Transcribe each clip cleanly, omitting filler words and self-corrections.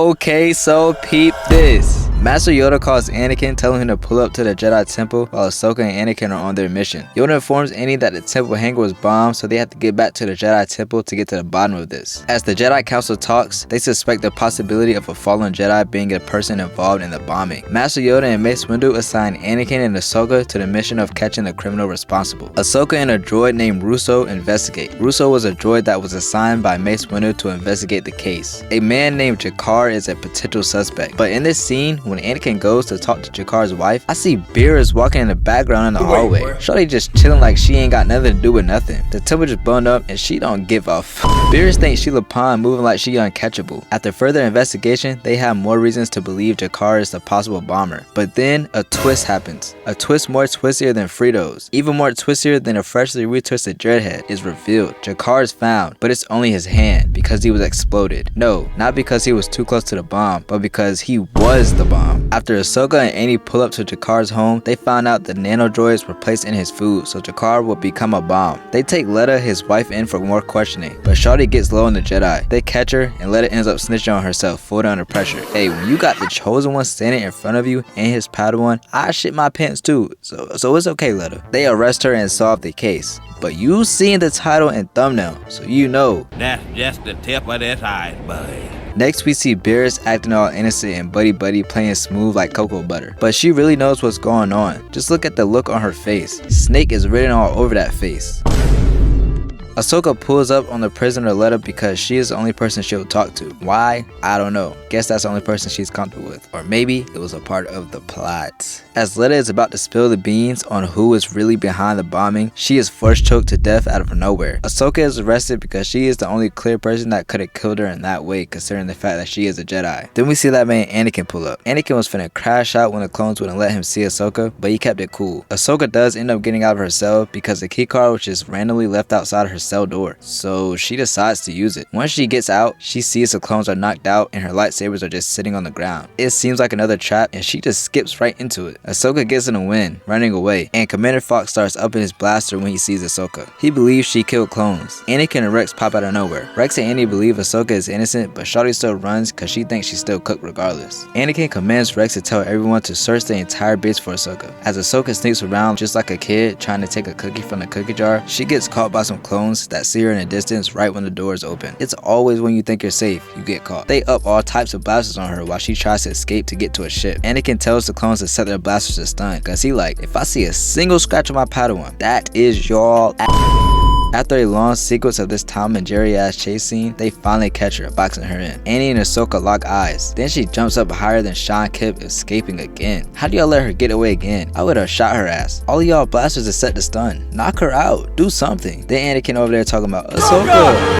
Okay, so peep this. Master Yoda calls Anakin, telling him to pull up to the Jedi Temple while Ahsoka and Anakin are on their mission. Yoda informs Annie that the temple hangar was bombed, so they have to get back to the Jedi Temple to get to the bottom of this. As the Jedi Council talks, they suspect the possibility of a fallen Jedi being a person involved in the bombing. Master Yoda and Mace Windu assign Anakin and Ahsoka to the mission of catching the criminal responsible. Ahsoka and a droid named Russo investigate. Russo was a droid that was assigned by Mace Windu to investigate the case. A man named Jakar is a potential suspect, but in this scene, when Anakin goes to talk to Jakar's wife, I see Barriss walking in the background in the hallway. Shorty just chilling like she ain't got nothing to do with nothing. The temple just burned up and she don't give a f. Barriss thinks Sheila Pond moving like she uncatchable. After further investigation, they have more reasons to believe Jakar is the possible bomber. But then a twist happens. A twist more twistier than Fritos. Even more twistier than a freshly retwisted dreadhead is revealed. Jakar is found, but it's only his hand because he was exploded. No, not because he was too close to the bomb, but because he was the bomb. After Ahsoka and Annie pull up to Jakar's home, they find out the nanodroids were placed in his food, so Jakar will become a bomb. They take Letta, his wife, in for more questioning, but Shawty gets low on the Jedi. They catch her, and Letta ends up snitching on herself, folding under pressure. Hey, when you got the chosen one standing in front of you and his Padawan, I shit my pants too, so it's okay, Letta. They arrest her and solve the case. But you seen the title and thumbnail, so you know. That's just the tip of this iceberg. Next we see Barriss acting all innocent and buddy playing smooth like cocoa butter. But she really knows what's going on. Just look at the look on her face. Snake is written all over that face. Ahsoka pulls up on the prisoner Letta because she is the only person she'll talk to. Why? I don't know. Guess that's the only person she's comfortable with. Or maybe it was a part of the plot. As Letta is about to spill the beans on who is really behind the bombing, she is force choked to death out of nowhere. Ahsoka is arrested because she is the only clear person that could have killed her in that way, considering the fact that she is a Jedi. Then we see that man Anakin pull up. Anakin was finna crash out when the clones wouldn't let him see Ahsoka, but he kept it cool. Ahsoka does end up getting out of her cell because the keycard was just randomly left outside her cell door, so she decides to use it. Once she gets out, she sees the clones are knocked out and her lightsabers are just sitting on the ground. It seems like another trap and she just skips right into it. Ahsoka gets in a win, running away, and Commander Fox starts upping his blaster when he sees Ahsoka. He believes she killed clones. Anakin and Rex pop out of nowhere. Rex and Annie believe Ahsoka is innocent, but Shawty still runs because she thinks she's still cooked regardless. Anakin commands Rex to tell everyone to search the entire base for Ahsoka. As Ahsoka sneaks around just like a kid trying to take a cookie from the cookie jar, she gets caught by some clones that see her in the distance right when the doors open. It's always when you think you're safe, you get caught. They up all types of blasters on her while she tries to escape to get to a ship. Anakin tells the clones to set their blasters to stun, cause he like, if I see a single scratch on my Padawan, that is y'all. After a long sequence of this Tom and Jerry ass chase scene, they finally catch her, boxing her in. Annie and Ahsoka lock eyes. Then she jumps up higher than Sean Kip, escaping again. How do y'all let her get away again? I would have shot her ass. All of y'all blasters is set to stun. Knock her out. Do something. Then Anakin over there talking about Ahsoka.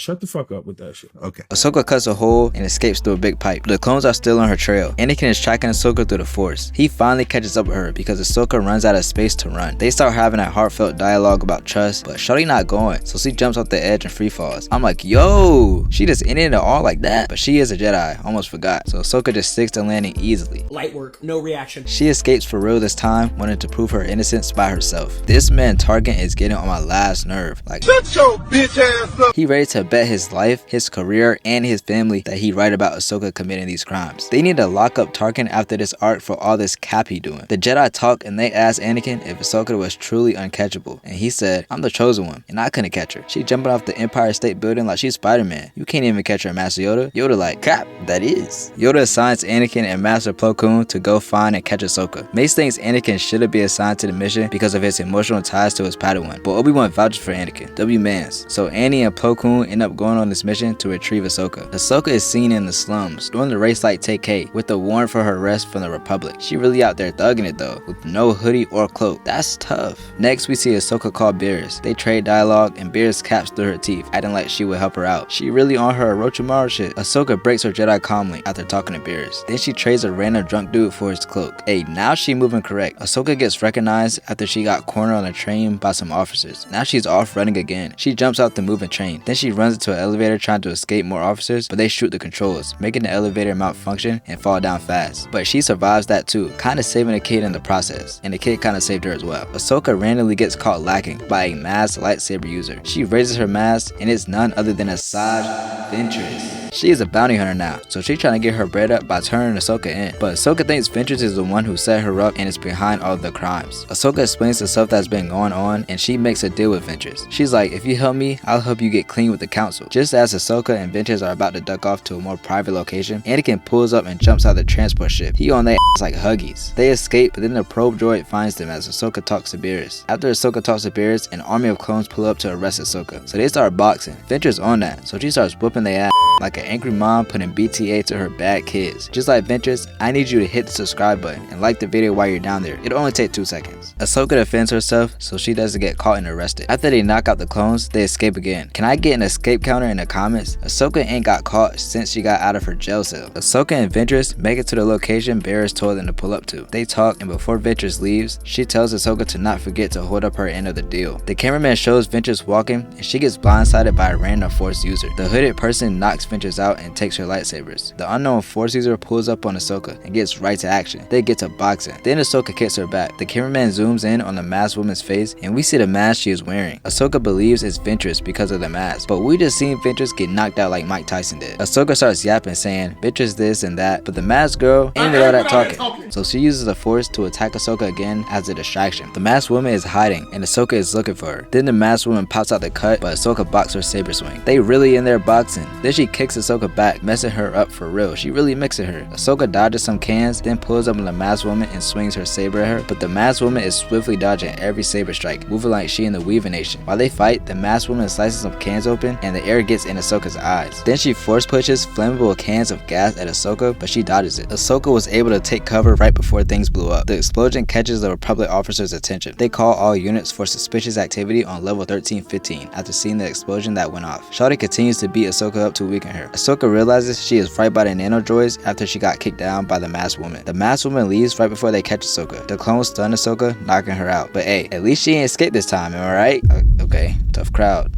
Shut the fuck up with that shit. Okay. Ahsoka cuts a hole and escapes through a big pipe. The clones are still on her trail. Anakin is tracking Ahsoka through the Force. He finally catches up with her because Ahsoka runs out of space to run. They start having a heartfelt dialogue about trust, but Shorty not going, so she jumps off the edge and free falls. I'm like, yo, she just ended it all like that? But she is a Jedi, almost forgot. So Ahsoka just sticks to landing easily. Light work, no reaction. She escapes for real this time, wanting to prove her innocence by herself. This man Tarkin is getting on my last nerve. Like, shut your bitch ass up. He ready to bet his life, his career, and his family that he right about Ahsoka committing these crimes. They need to lock up Tarkin after this arc for all this cap he doing. The Jedi talk and they ask Anakin if Ahsoka was truly uncatchable, and he said, I'm the chosen one, and I couldn't catch her. She jumping off the Empire State Building like she's Spider-Man. You can't even catch her, Master Yoda. Yoda like, cap, that is. Yoda assigns Anakin and Master Plo Koon to go find and catch Ahsoka. Mace thinks Anakin should be assigned to the mission because of his emotional ties to his Padawan, but Obi-Wan vouches for Anakin. W-mans. So Annie and Plo Koon end up going on this mission to retrieve Ahsoka. Ahsoka is seen in the slums, doing the race like TK, with a warrant for her arrest from the Republic. She really out there thugging it though, with no hoodie or cloak. That's tough. Next we see Ahsoka call Barriss. They trade dialogue and Barriss caps through her teeth, acting like she would help her out. She really on her Orochimaru shit. Ahsoka breaks her Jedi calmly after talking to Barriss. Then she trades a random drunk dude for his cloak. Hey, now she moving correct. Ahsoka gets recognized after she got cornered on a train by some officers. Now she's off running again. She jumps out the moving train. Then she runs into an elevator trying to escape more officers, but they shoot the controls, making the elevator malfunction and fall down fast. But she survives that too, kinda saving a kid in the process, and the kid kinda saved her as well. Ahsoka randomly gets caught lacking by a masked lightsaber user. She raises her mask, and it's none other than Asajj Ventress. She is a bounty hunter now, so she's trying to get her bread up by turning Ahsoka in. But Ahsoka thinks Ventress is the one who set her up and is behind all of the crimes. Ahsoka explains the stuff that's been going on, and she makes a deal with Ventress. She's like, if you help me, I'll help you get clean with the council. Just as Ahsoka and Ventress are about to duck off to a more private location, Anakin pulls up and jumps out of the transport ship. He on their ass like Huggies. They escape, but then the probe droid finds them as Ahsoka talks to Barriss. After Ahsoka talks to Barriss, an army of clones pull up to arrest Ahsoka. So they start boxing. Ventress on that, so she starts whooping their ass like an angry mom putting BTA to her bad kids. Just like Ventress, I need you to hit the subscribe button and like the video while you're down there. It'll only take 2 seconds. Ahsoka defends herself so she doesn't get caught and arrested. After they knock out the clones, they escape again. Can I get an escape counter in the comments? Ahsoka ain't got caught since she got out of her jail cell. Ahsoka and Ventress make it to the location Barriss told them to pull up to. They talk, and before Ventress leaves, she tells Ahsoka to not forget to hold up her end of the deal. The cameraman shows Ventress walking, and she gets blindsided by a random Force user. The hooded person knocks Ventress out and takes her lightsabers. The unknown Force user pulls up on Ahsoka and gets right to action. They get to boxing. Then Ahsoka kicks her back. The cameraman zooms in on the masked woman's face, and we see the mask she is wearing. Ahsoka believes it's Ventress because of the mask, but we just seen Ventress get knocked out like Mike Tyson did. Ahsoka starts yapping, saying Ventress this and that, but the masked girl ain't with all that talking. So she uses the Force to attack Ahsoka again as a distraction. The masked woman is hiding, and Ahsoka is looking for her. Then the masked woman pops out the cut, but Ahsoka blocks her saber swing. They really in there boxing. Then she kicks Ahsoka back, messing her up for real. She really mixing her. Ahsoka dodges some cans, then pulls up on the masked woman and swings her saber at her, but the masked woman is swiftly dodging every saber strike, moving like she in the Weaver Nation. While they fight, the masked woman slices some cans open, and the air gets in Ahsoka's eyes. Then she force pushes flammable cans of gas at Ahsoka, but she dodges it. Ahsoka was able to take cover right before things blew up. The explosion catches the Republic officers' attention. They call all units for suspicious activity on level 1315 after seeing the explosion that went off. Shawty continues to beat Ahsoka up to weaken her. Ahsoka realizes she is right by the nano droids after she got kicked down by the masked woman. The masked woman leaves right before they catch Ahsoka. The clones stun Ahsoka, knocking her out. But hey, at least she ain't escaped this time, am I right? Okay, tough crowd.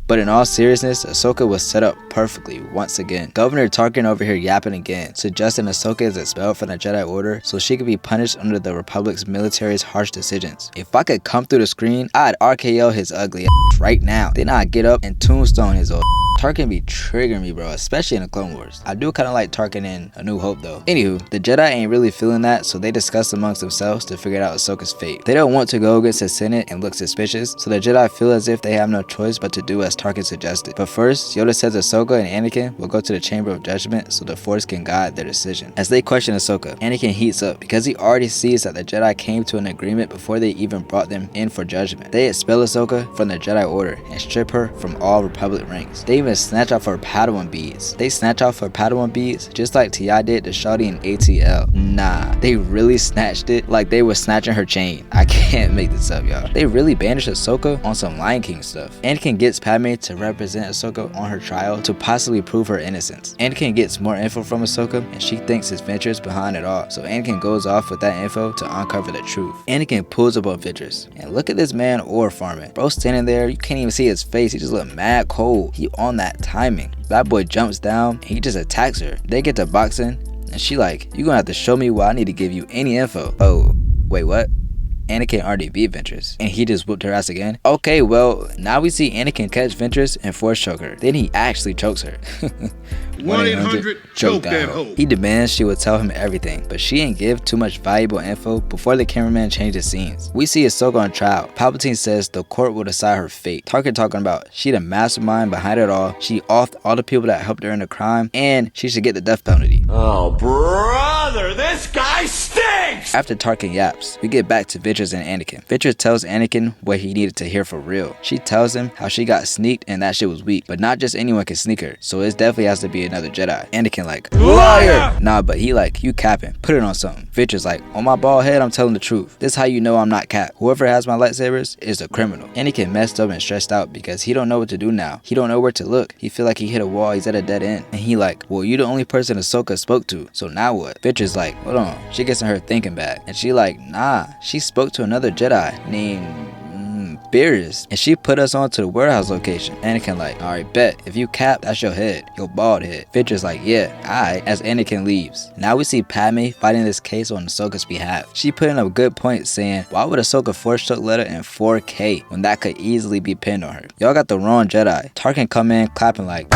But in all seriousness, Ahsoka was set up perfectly once again. Governor Tarkin over here yapping again, suggesting Ahsoka is expelled from the Jedi Order so she could be punished under the Republic's military's harsh decisions. If I could come through the screen, I'd RKO his ugly ass right now. Then I'd get up and tombstone his old Tarkin be triggering me, bro, especially in the Clone Wars. I do kind of like Tarkin in A New Hope though. Anywho, the Jedi ain't really feeling that, so they discuss amongst themselves to figure out Ahsoka's fate. They don't want to go against the Senate and look suspicious, so the Jedi feel as if they have no choice but to do as Tarkin suggested. But first, Yoda says Ahsoka and Anakin will go to the Chamber of Judgment so the Force can guide their decision. As they question Ahsoka, Anakin heats up because he already sees that the Jedi came to an agreement before they even brought them in for judgment. They expel Ahsoka from the Jedi Order and strip her from all Republic ranks. They even snatch off her Padawan beads. They snatch off her Padawan beads just like T.I. did to Shawty in ATL. Nah, they really snatched it like they were snatching her chain. I can't make this up, y'all. They really banished Ahsoka on some Lion King stuff. Anakin gets Padme to represent Ahsoka on her trial to possibly prove her innocence. Anakin gets more info from Ahsoka and she thinks it's Ventress behind it all. So Anakin goes off with that info to uncover the truth. Anakin pulls up on Ventress and look at this man ore farming. Bro standing there, you can't even see his face. He just look mad cold. He on that timing. That boy jumps down and he just attacks her. They get to boxing and she like, you gonna have to show me why I need to give you any info. Oh, wait, what? Anakin already beat Ventress, and he just whooped her ass again. Okay, well, now we see Anakin catch Ventress and force choke her. Then he actually chokes her. 1-800-CHOKE THAT hoe. He demands she would tell him everything, but she ain't give too much valuable info before the cameraman changes scenes. We see Ahsoka on trial. Palpatine says the court will decide her fate. Tarkin talking about she the mastermind behind it all. She offed all the people that helped her in the crime, and she should get the death penalty. Oh, brother, this guy stinks! After Tarkin yaps, we get back to Ventress and Anakin. Ventress tells Anakin what he needed to hear for real. She tells him how she got sneaked and that shit was weak, but not just anyone can sneak her, so it definitely has to be another Jedi. Anakin like, liar! Nah, but he like, you capping, put it on something. Ventress like, on my bald head, I'm telling the truth. This how you know I'm not cap. Whoever has my lightsabers is a criminal. Anakin messed up and stressed out because he don't know what to do now. He don't know where to look. He feel like he hit a wall, he's at a dead end. And he like, well, you the only person Ahsoka spoke to, so now what? Ventress like, hold on. She gets in her thinking back, and she like, nah, she spoke to another Jedi named Barriss, and she put us on to the warehouse location. Anakin like, alright, bet. If you cap, that's your head. Your bald head. Ventress like, yeah, alright, as Anakin leaves. Now we see Padme fighting this case on Ahsoka's behalf. She put in a good point saying, why would Ahsoka force choke Letta in 4K when that could easily be pinned on her? Y'all got the wrong Jedi. Tarkin come in clapping like,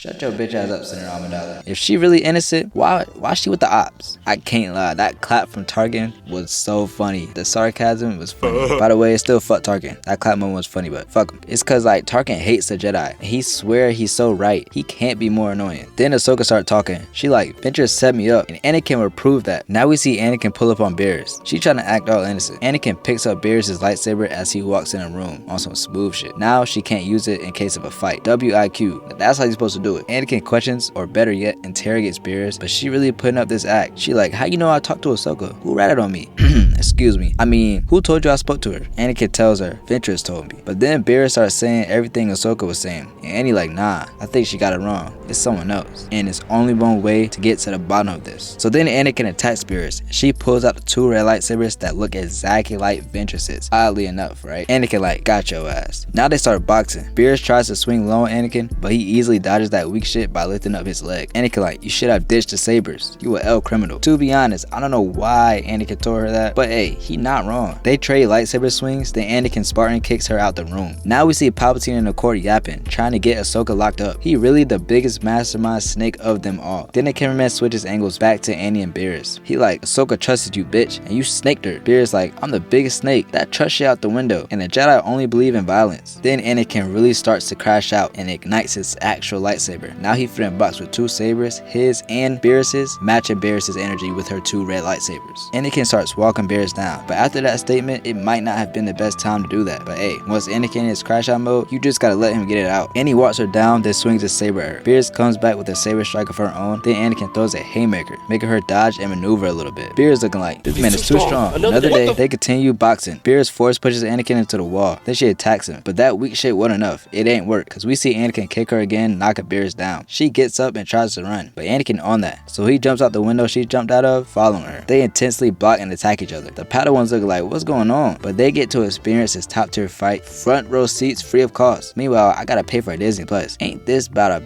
Shut your bitch ass up, Senator Amidala. If she really innocent, why she with the ops? I can't lie, that clap from Tarkin was so funny. The sarcasm was funny. By the way, it's still fuck Tarkin. That clap moment was funny, but fuck him. It's cause like Tarkin hates the Jedi. And he swear he's so right. He can't be more annoying. Then Ahsoka started talking. She like, Ventress set me up, and Anakin will prove that. Now we see Anakin pull up on Barriss. She trying to act all innocent. Anakin picks up Barriss' lightsaber as he walks in a room on some smooth shit. Now she can't use it in case of a fight. WIQ. That's how you're supposed to do it. Anakin questions, or better yet, interrogates Barriss, but she really putting up this act. She like, how you know I talked to Ahsoka? Who ratted on me? Excuse me. I mean, who told you I spoke to her? Anakin tells her, Ventress told me. But then Barriss starts saying everything Ahsoka was saying. And Annie like, nah, I think she got it wrong. It's someone else. And it's only one way to get to the bottom of this. So then Anakin attacks Barriss. She pulls out the two red lightsabers that look exactly like Ventress's. Oddly enough, right? Anakin like, got your ass. Now they start boxing. Barriss tries to swing low on Anakin, but he easily dodges that weak shit by lifting up his leg. Anakin like, you should have ditched the sabers. You a L criminal. To be honest, I don't know why Anakin told her that, but hey, he not wrong. They trade lightsaber swings, then Anakin Spartan kicks her out the room. Now we see Palpatine in the court yapping, trying to get Ahsoka locked up. He really the biggest mastermind snake of them all. Then the cameraman switches angles back to Annie and Barriss. He like, Ahsoka trusted you, bitch, and you snaked her. Barriss like, I'm the biggest snake. That trust shit out the window, and the Jedi only believe in violence. Then Anakin really starts to crash out and ignites his actual lightsaber. Now he fit in box with two sabers, his and Barriss's, matching Barriss's energy with her two red lightsabers. Anakin starts walking Barriss down, but after that statement, it might not have been the best time to do that. But hey, once Anakin in his crash out mode, you just gotta let him get it out. Annie walks her down, then swings a saber at her. Barriss comes back with a saber strike of her own, then Anakin throws a haymaker, making her dodge and maneuver a little bit. Barriss looking like, this man is too strong. Another day, they continue boxing. Barriss force pushes Anakin into the wall, then she attacks him, but that weak shit wasn't enough. It ain't work, cause we see Anakin kick her again, knocking Barriss down. She gets up and tries to run, but Anakin on that, so he jumps out the window she jumped out of, following her. They intensely block and attack each other. The Padawans look like, what's going on? But they get to experience this top tier fight, front row seats free of cost. Meanwhile, I gotta pay for Disney Plus. Ain't this about a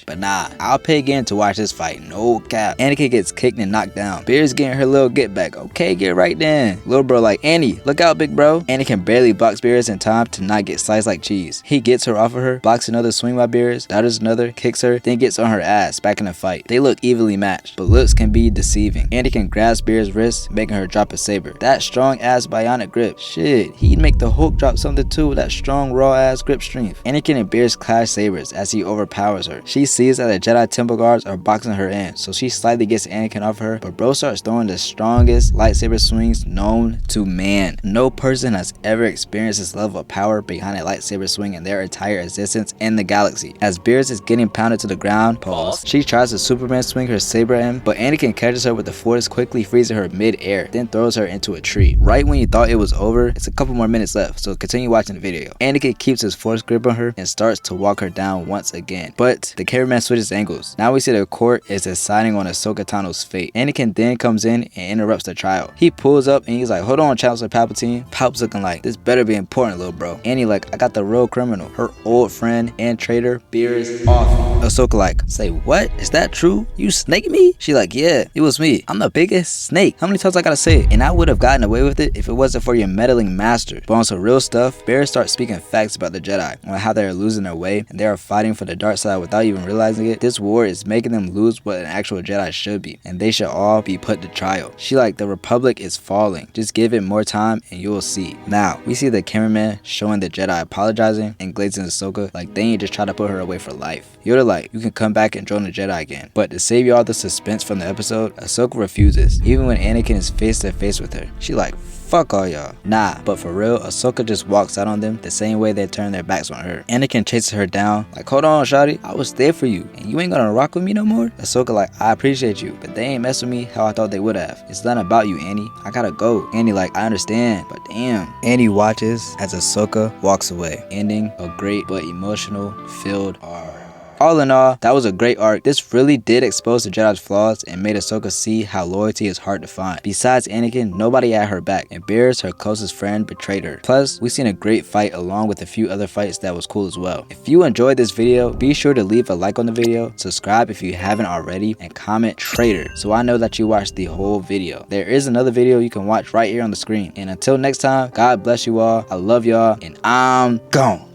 but nah, I'll pay again to watch this fight, no cap. Anakin gets kicked and knocked down. Barriss getting her little get back. Okay, get right then. Little bro like, Annie, look out, big bro. Anakin barely blocks Barriss in time to not get sliced like cheese. He gets her off of her, blocks another swing by Barriss, dodges another, kicks her, then gets on her ass back in the fight. They look evenly matched, but looks can be deceiving. Anakin grabs Barriss' wrist, making her drop a saber. That strong ass bionic grip. Shit, he'd make the Hulk drop something too with that strong raw ass grip strength. Anakin and Barriss clash sabers as he overpowers her. She sees that the Jedi temple guards are boxing her in, so she slightly gets Anakin off her, but bro starts throwing the strongest lightsaber swings known to man. No person has ever experienced this level of power behind a lightsaber swing in their entire existence in the galaxy. As Barriss is getting pounded to the ground, pause, she tries to Superman swing her saber at him, but Anakin catches her with the force, quickly freezing her mid-air, then throws her into a tree. Right when you thought it was over, it's a couple more minutes left, so continue watching the video. Anakin keeps his force grip on her and starts to walk her down once again, but the cameraman switches angles. Now we see the court is deciding on Ahsoka Tano's fate. Anakin then comes in and interrupts the trial. He pulls up and he's like, hold on, Chancellor Palpatine. Palp's looking like, this better be important, little bro. Annie like, I got the real criminal, her old friend and traitor, Barriss Offee. Ahsoka like, say what? Is that true? You snaked me? She like, yeah, it was me. I'm the biggest snake. How many times I gotta say it? And I would have gotten away with it if it wasn't for your meddling master. But on some real stuff, Barriss starts speaking facts about the Jedi, on how they are losing their way and they are fighting for the dark side without even realizing it. This war is making them lose what an actual Jedi should be, and they should all be put to trial. She like, the Republic is falling. Just give it more time and you'll see. Now, we see the cameraman showing the Jedi apologizing and glazing Ahsoka like they ain't just try to put her away for life. Yoda like, you can come back and join the Jedi again. But to save you all the suspense from the episode, Ahsoka refuses, even when Anakin is face to face with her. She like, fuck all y'all. Nah, but for real, Ahsoka just walks out on them the same way they turn their backs on her. Anakin chases her down, like, hold on, shawty, I was there for you, and you ain't gonna rock with me no more? Ahsoka like, I appreciate you, but they ain't mess with me how I thought they would have. It's not about you, Annie. I gotta go. Annie like, I understand, but damn. Annie watches as Ahsoka walks away, ending a great but emotional filled arc. All in all, that was a great arc. This really did expose the Jedi's flaws and made Ahsoka see how loyalty is hard to find. Besides Anakin, nobody had her back, and Barriss, her closest friend, betrayed her. Plus, we seen a great fight along with a few other fights that was cool as well. If you enjoyed this video, be sure to leave a like on the video, subscribe if you haven't already, and comment traitor so I know that you watched the whole video. There is another video you can watch right here on the screen. And until next time, God bless you all. I love y'all, and I'm gone.